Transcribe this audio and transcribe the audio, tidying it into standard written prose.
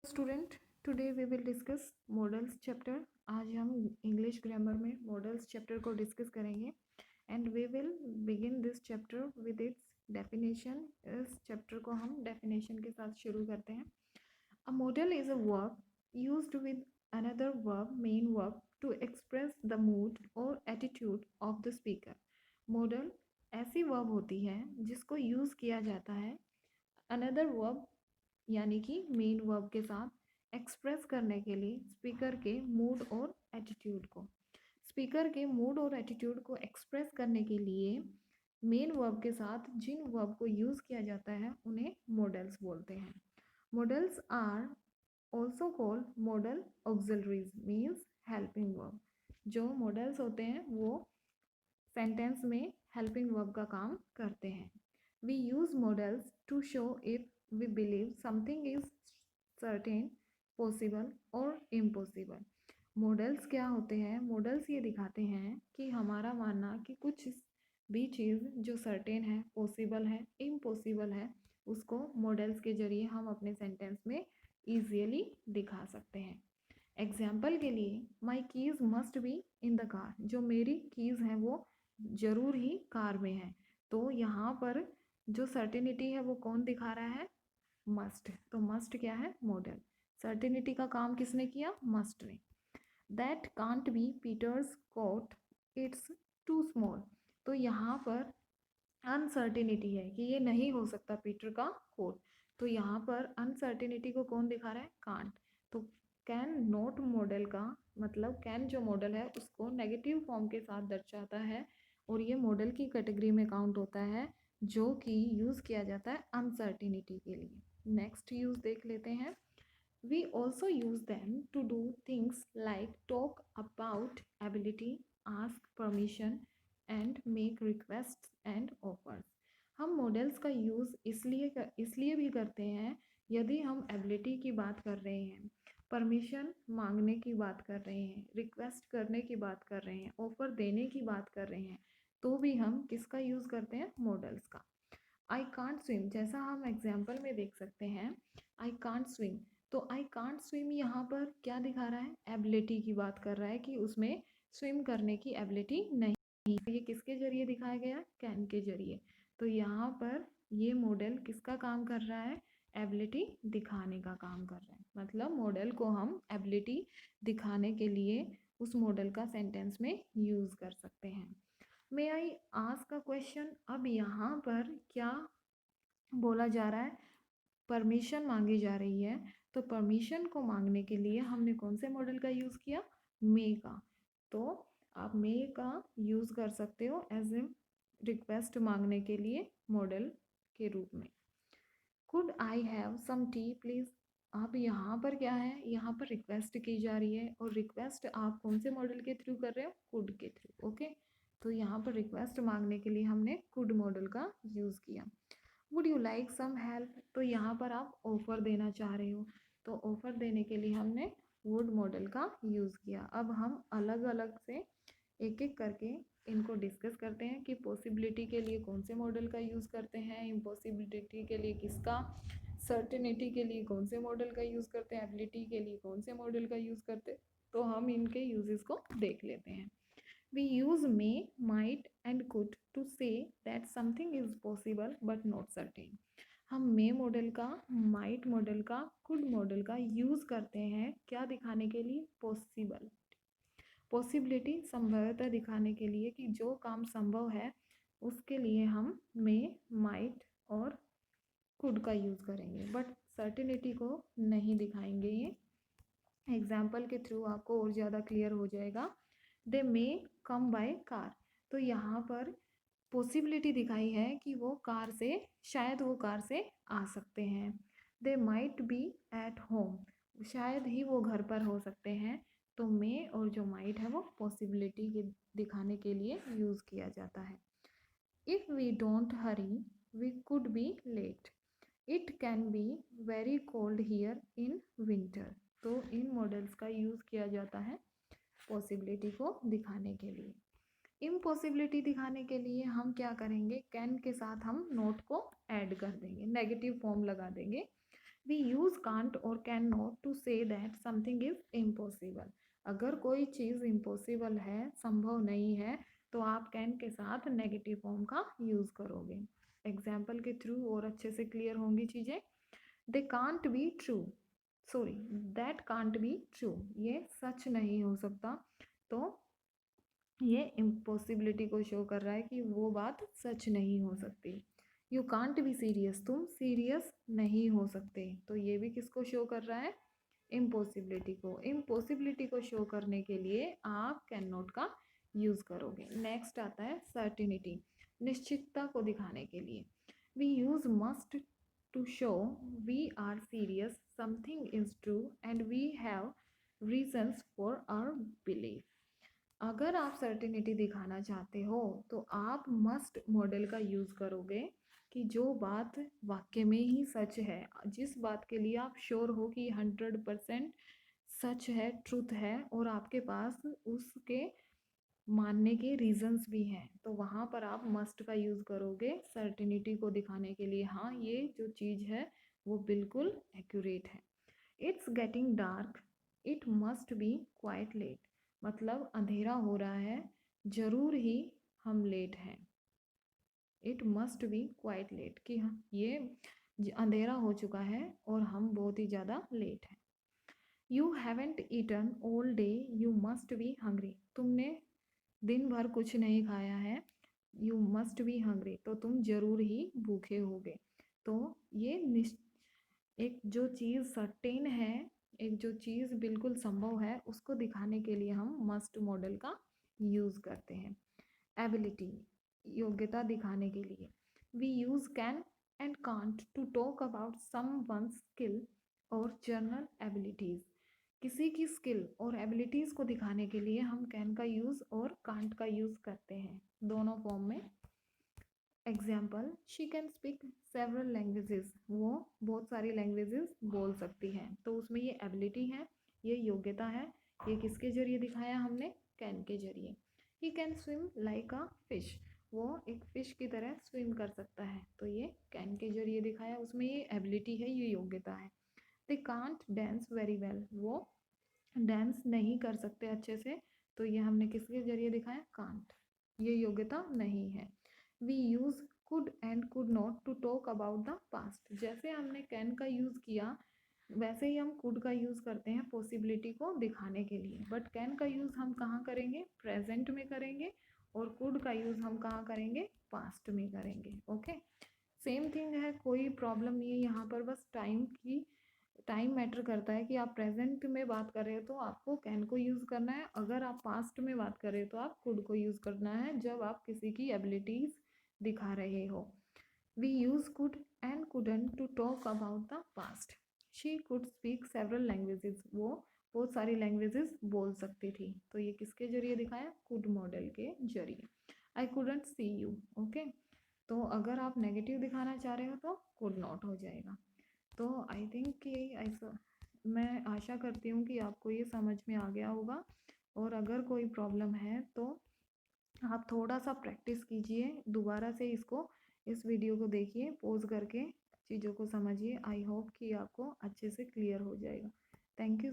Student, today we will discuss modals chapter. आज हम English grammar में मॉडल्स चैप्टर को डिस्कस करेंगे and we will begin this chapter with its definition. इस chapter को हम डेफिनेशन के साथ शुरू करते हैं। A modal is a verb used with another verb main verb to express the mood और attitude of the speaker. Modal ऐसी वर्ब होती है जिसको यूज़ किया जाता है अनदर वर्ब यानी कि मेन वर्ब के साथ एक्सप्रेस करने के लिए स्पीकर के मूड और एटीट्यूड को। स्पीकर के मूड और एटीट्यूड को एक्सप्रेस करने के लिए मेन वर्ब के साथ जिन वर्ब को यूज़ किया जाता है उन्हें मॉडल्स बोलते हैं। Models are also called model auxiliaries means helping verb. जो मॉडल्स होते हैं वो सेंटेंस में हेल्पिंग वर्ब का काम करते हैं। We use models to show if we believe something is certain, possible और इम्पॉसिबल। मॉडल्स क्या होते हैं? मॉडल्स ये दिखाते हैं कि हमारा मानना कि कुछ भी चीज़ जो सर्टेन है, पॉसिबल है, इम्पॉसिबल है, उसको मॉडल्स के जरिए हम अपने सेंटेंस में ईजियली दिखा सकते हैं। एग्जाम्पल के लिए my keys must be in the car. जो मेरी कीज़ हैं वो ज़रूर ही कार में है। तो यहाँ पर जो सर्टेनिटी है वो कौन दिखा रहा है? मस्ट। तो मस्ट क्या है? मॉडल। सर्टेनिटी का काम किसने किया? मस्ट ने। That can't be Peter's coat, it's too small. तो यहाँ पर अनसर्टेनिटी है कि ये नहीं हो सकता पीटर का कोट। तो यहाँ पर अनसर्टेनिटी को कौन दिखा रहा है? कांट। तो कैन नॉट मॉडल का मतलब कैन जो मॉडल है उसको नेगेटिव फॉर्म के साथ दर्शाता है और ये मॉडल की कैटेगरी में काउंट होता है जो कि यूज़ किया जाता है अनसर्टेनिटी के लिए। नेक्स्ट यूज़ देख लेते हैं। We also use them to do things like talk about ability, ask permission and make requests and offers. हम मॉडल्स का यूज़ इसलिए भी करते हैं यदि हम एबिलिटी की बात कर रहे हैं, परमिशन मांगने की बात कर रहे हैं, रिक्वेस्ट करने की बात कर रहे हैं, ऑफर देने की बात कर रहे हैं, तो भी हम किसका यूज़ करते हैं? मॉडल्स का। आई कांट स्विम, जैसा हम एग्जाम्पल में देख सकते हैं, आई कांट स्विम। तो आई कांट स्विम यहाँ पर क्या दिखा रहा है? एबिलिटी की बात कर रहा है कि उसमें स्विम करने की एबिलिटी नहीं। ये किसके जरिए दिखाया गया? कैन के जरिए। तो यहाँ पर ये मॉडल किसका काम कर रहा है? एबिलिटी दिखाने का काम कर रहा है। मतलब मॉडल को हम एबिलिटी दिखाने के लिए उस मॉडल का सेंटेंस में यूज़ कर सकते हैं। मे आई आस्क अ क्वेश्चन। अब यहाँ पर क्या बोला जा रहा है? परमिशन मांगी जा रही है। तो परमिशन को मांगने के लिए हमने कौन से मॉडल का यूज़ किया? मे का। तो आप मे का यूज़ कर सकते हो एज ए रिक्वेस्ट मांगने के लिए मॉडल के रूप में। Could I have some tea please. अब यहाँ पर क्या है? यहाँ पर रिक्वेस्ट की जा रही है और रिक्वेस्ट आप कौन से मॉडल के थ्रू कर रहे हो? कुड के थ्रू। ओके, तो यहाँ पर रिक्वेस्ट मांगने के लिए हमने कुड मॉडल का यूज़ किया। Would you like some help. तो यहाँ पर आप ऑफ़र देना चाह रहे हो, तो ऑफ़र देने के लिए हमने वुड मॉडल का यूज़ किया। अब हम अलग अलग से एक एक करके इनको डिस्कस करते हैं कि पॉसिबिलिटी के लिए कौन से मॉडल का यूज़ करते हैं, इम्पॉसिबिलिटी के लिए किसका, सर्टेनिटी के लिए कौन से मॉडल का यूज़ करते हैं, एबिलिटी के लिए कौन से मॉडल का यूज़ करते हैं। तो हम इनके यूजेस को देख लेते हैं। We use may, might and could to say that something is possible but not certain. हम may मॉडल का, might मॉडल का, could मॉडल का यूज़ करते हैं क्या दिखाने के लिए? पॉसिबल, पॉसिबिलिटी, संभवता दिखाने के लिए कि जो काम संभव है उसके लिए हम may, might और could का यूज़ करेंगे, बट सर्टेनिटी को नहीं दिखाएंगे। ये एग्जाम्पल के थ्रू आपको और ज़्यादा क्लियर हो जाएगा। दे मे कम बाय कार। तो यहाँ पर पॉसिबिलिटी दिखाई है कि वो कार से, शायद वो कार से आ सकते हैं। They might be at home, शायद ही वो घर पर हो सकते हैं। तो मे और जो माइट है वो पॉसिबिलिटी के दिखाने के लिए यूज़ किया जाता है। If we don't hurry we could be late. It can be very cold here in winter. तो इन मॉडल्स का यूज़ किया जाता है पॉसिबिलिटी को दिखाने के लिए। इम्पॉसिबिलिटी दिखाने के लिए हम क्या करेंगे? कैन के साथ हम नोट को ऐड कर देंगे, नेगेटिव फॉर्म लगा देंगे। वी यूज कांट और can not to say that something is impossible. अगर कोई चीज़ इम्पॉसिबल है, संभव नहीं है, तो आप कैन के साथ नेगेटिव फॉर्म का यूज़ करोगे। एग्जाम्पल के थ्रू और अच्छे से क्लियर होंगी चीज़ें। They can't be true, sorry that can't be true, ये सच नहीं हो सकता। तो ये इम्पॉसिबिलिटी को शो कर रहा है कि वो बात सच नहीं हो सकती। यू कांट बी सीरियस, तुम सीरियस नहीं हो सकते, तो ये भी किसको शो कर रहा है? इम्पॉसिबिलिटी को। इम्पॉसिबिलिटी को शो करने के लिए आप कैन नॉट का यूज़ करोगे। नेक्स्ट आता है सर्टिनिटी, निश्चितता को दिखाने के लिए। We use must to show we are serious, something is true and we have reasons for our belief. अगर आप सर्टिनिटी दिखाना चाहते हो तो आप मस्ट मॉडल का यूज़ करोगे कि जो बात वाक्य में ही सच है, जिस बात के लिए आप श्योर हो कि 100% सच है, ट्रुथ है, और आपके पास उसके मानने के रीजंस भी हैं, तो वहाँ पर आप मस्ट का यूज़ करोगे सर्टिनिटी को दिखाने के लिए। हाँ, ये जो चीज़ है वो बिल्कुल एक्यूरेट है। It's getting dark, it must be quite late, मतलब अंधेरा हो रहा है, जरूर ही हम लेट हैं। It must be quite late, कि हाँ ये अंधेरा हो चुका है और हम बहुत ही ज़्यादा लेट हैं। You haven't eaten all day, you must be hungry, तुमने दिन भर कुछ नहीं खाया है, यू मस्ट बी हंग्री, तो तुम जरूर ही भूखे होगे। तो ये एक जो चीज़ सर्टेन है, एक जो चीज़ बिल्कुल संभव है, उसको दिखाने के लिए हम मस्ट मॉडल का यूज़ करते हैं। एबिलिटी, योग्यता दिखाने के लिए। We use can and can't to talk about someone skill और जनरल एबिलिटीज़। किसी की स्किल और एबिलिटीज़ को दिखाने के लिए हम कैन का यूज़ और कांट का यूज़ करते हैं, दोनों फॉर्म में। Example, she can speak several languages, वो बहुत सारी लैंग्वेजेस बोल सकती है, तो उसमें ये एबिलिटी है, ये योग्यता है। ये किसके जरिए दिखाया हमने? कैन के जरिए। He can swim like a fish, वो एक फिश की तरह स्विम कर सकता है, तो ये कैन के जरिए दिखाया, उसमें ये एबिलिटी है, ये योग्यता है। They can't dance very well, वो डांस नहीं कर सकते अच्छे से, तो ये हमने किसके जरिए दिखाया? कांट, ये योग्यता नहीं है। We use could and could not to talk about the past, जैसे हमने कैन का यूज़ किया वैसे ही हम कुड का यूज़ करते हैं पॉसिबिलिटी को दिखाने के लिए, बट कैन का यूज़ हम कहाँ करेंगे? प्रेजेंट में करेंगे, और कुड का यूज़ हम कहाँ करेंगे? पास्ट में करेंगे। ओके, सेम थिंग है, कोई प्रॉब्लम नहीं है यहाँ पर, बस टाइम मैटर करता है कि आप प्रेजेंट में बात कर रहे हो तो आपको कैन को यूज़ करना है, अगर आप पास्ट में बात कर रहे हो तो आप कुड को यूज़ करना है, जब आप किसी की एबिलिटीज़ दिखा रहे हो। We use could and couldn't to talk about the past. She could speak several languages, वो बहुत सारी लैंग्वेजेस बोल सकती थी, तो ये किसके जरिए दिखाया? कुड मॉडल के जरिए। I couldn't see you, okay, तो अगर आप नेगेटिव दिखाना चाह रहे हो तो कुड नॉट हो जाएगा। तो आई थिंक कि ऐसा, मैं आशा करती हूँ कि आपको ये समझ में आ गया होगा, और अगर कोई प्रॉब्लम है तो आप थोड़ा सा प्रैक्टिस कीजिए, दोबारा से इस वीडियो को देखिए, पॉज करके चीज़ों को समझिए। आई होप कि आपको अच्छे से क्लियर हो जाएगा। Thank you.